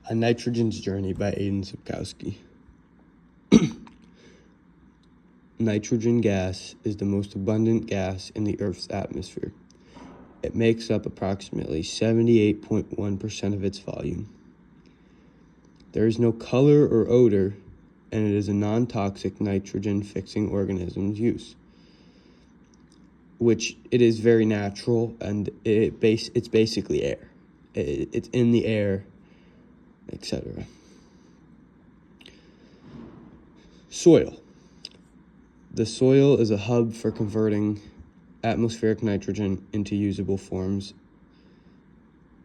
A Nitrogen's Journey by Aidan Sapkowski. Nitrogen gas is the most abundant gas in the Earth's atmosphere. It makes up approximately 78.1% of its volume. There is no color or odor, and it is a non-toxic nitrogen-fixing organism's use, which it is very natural, and it's basically air. It's in the air, etc. Soil. The soil is a hub for converting atmospheric nitrogen into usable forms.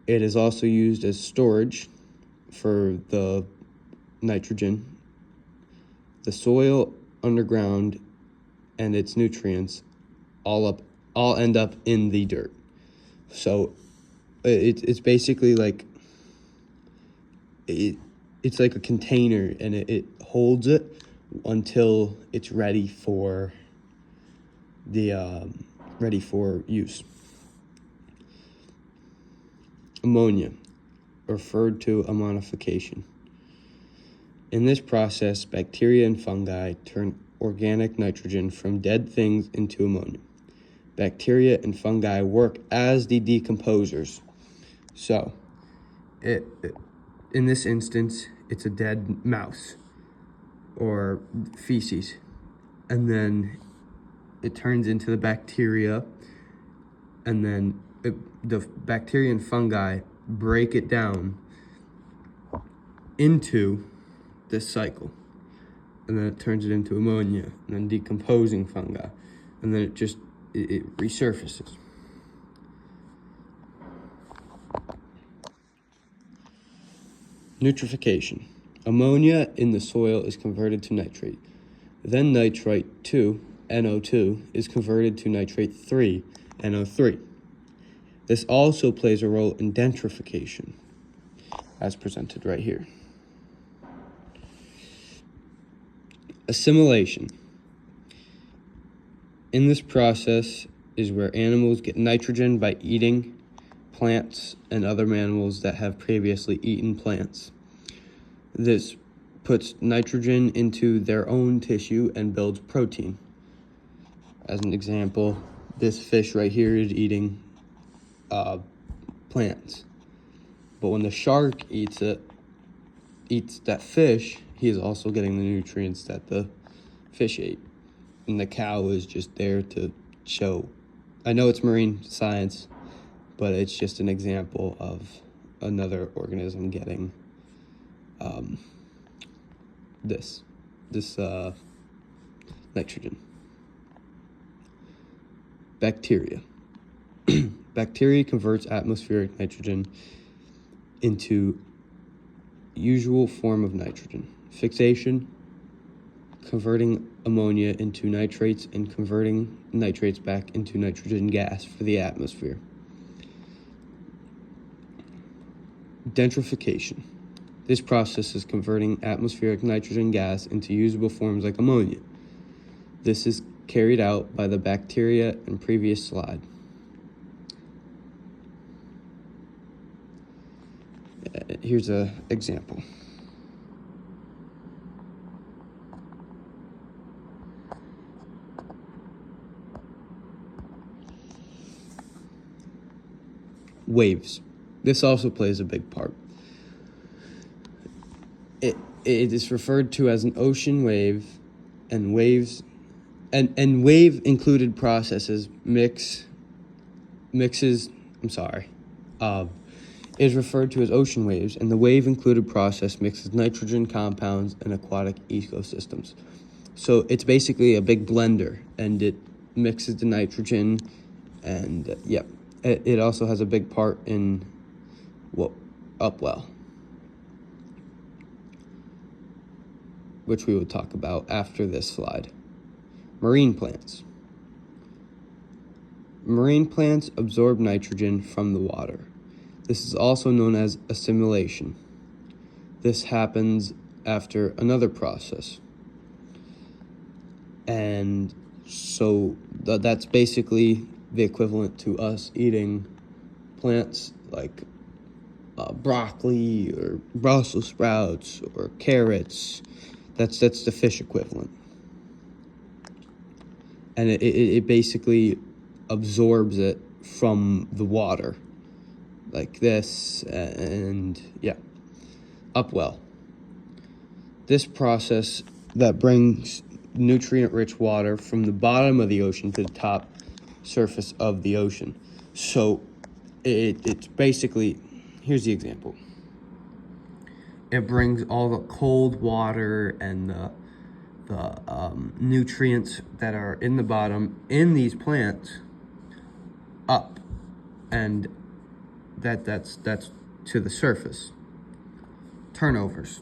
It is also used as storage for the nitrogen. The soil, underground, and its nutrients all end up in the dirt. So it's basically like it's like a container, and it holds it until it's ready for use. Ammonia, referred to ammonification. In this process, bacteria and fungi turn organic nitrogen from dead things into ammonia. Bacteria and fungi work as the decomposers. So, in this instance, it's a dead mouse or feces, and then it turns into the bacteria, and then the bacteria and fungi break it down into this cycle, and then it turns it into ammonia, and then decomposing fungi, and then it resurfaces. Nitrification. Ammonia in the soil is converted to nitrate. Then nitrite 2, NO2, is converted to nitrate 3, NO3. This also plays a role in denitrification, as presented right here. Assimilation. In this process is where animals get nitrogen by eating plants and other mammals that have previously eaten plants. This puts nitrogen into their own tissue and builds protein. As an example, this fish right here is eating plants. But when the shark eats that fish, he is also getting the nutrients that the fish ate. And the cow is just there to show. I know it's marine science, but it's just an example of another organism getting this nitrogen. Bacteria. Bacteria converts atmospheric nitrogen into usual form of nitrogen. Fixation, converting ammonia into nitrates and converting nitrates back into nitrogen gas for the atmosphere. Denitrification. This process is converting atmospheric nitrogen gas into usable forms like ammonia. This is carried out by the bacteria in previous slide. Here's an example. Waves. This also plays a big part. It is referred to as an ocean wave, and waves and wave included processes is referred to as ocean waves, and the wave included process mixes nitrogen compounds in aquatic ecosystems. So it's basically a big blender, and it mixes the nitrogen, and it also has a big part in upwell, which we will talk about after this slide. Marine plants. Marine plants absorb nitrogen from the water. This is also known as assimilation. This happens after another process. And so that's basically the equivalent to us eating plants like broccoli or Brussels sprouts or carrots. That's the fish equivalent. And it basically absorbs it from the water like this, and yeah, upwell. This process that brings nutrient-rich water from the bottom of the ocean to the top surface of the ocean. So it's basically, here's the example. It brings all the cold water and the nutrients that are in the bottom in these plants up, and that's to the surface. Turnovers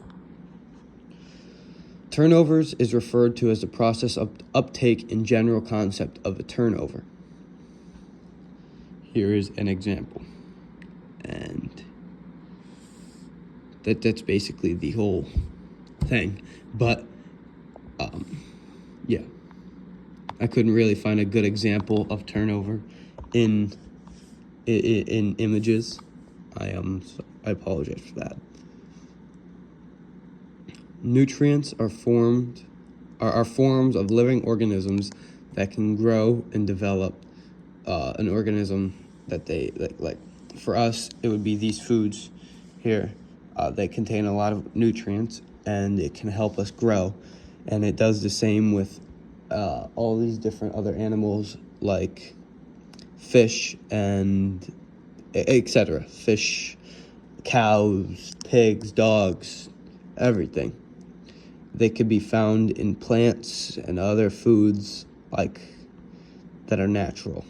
is referred to as the process of uptake in general concept of a turnover. Here is an example, and that's basically the whole thing. But yeah, I couldn't really find a good example of turnover in images. I apologize for that. Nutrients are forms of living organisms that can grow and develop an organism that they like. For us, it would be these foods here. They contain a lot of nutrients, and it can help us grow. And it does the same with all these different other animals like fish and etc. Fish, cows, pigs, dogs, everything. They could be found in plants and other foods like that are natural.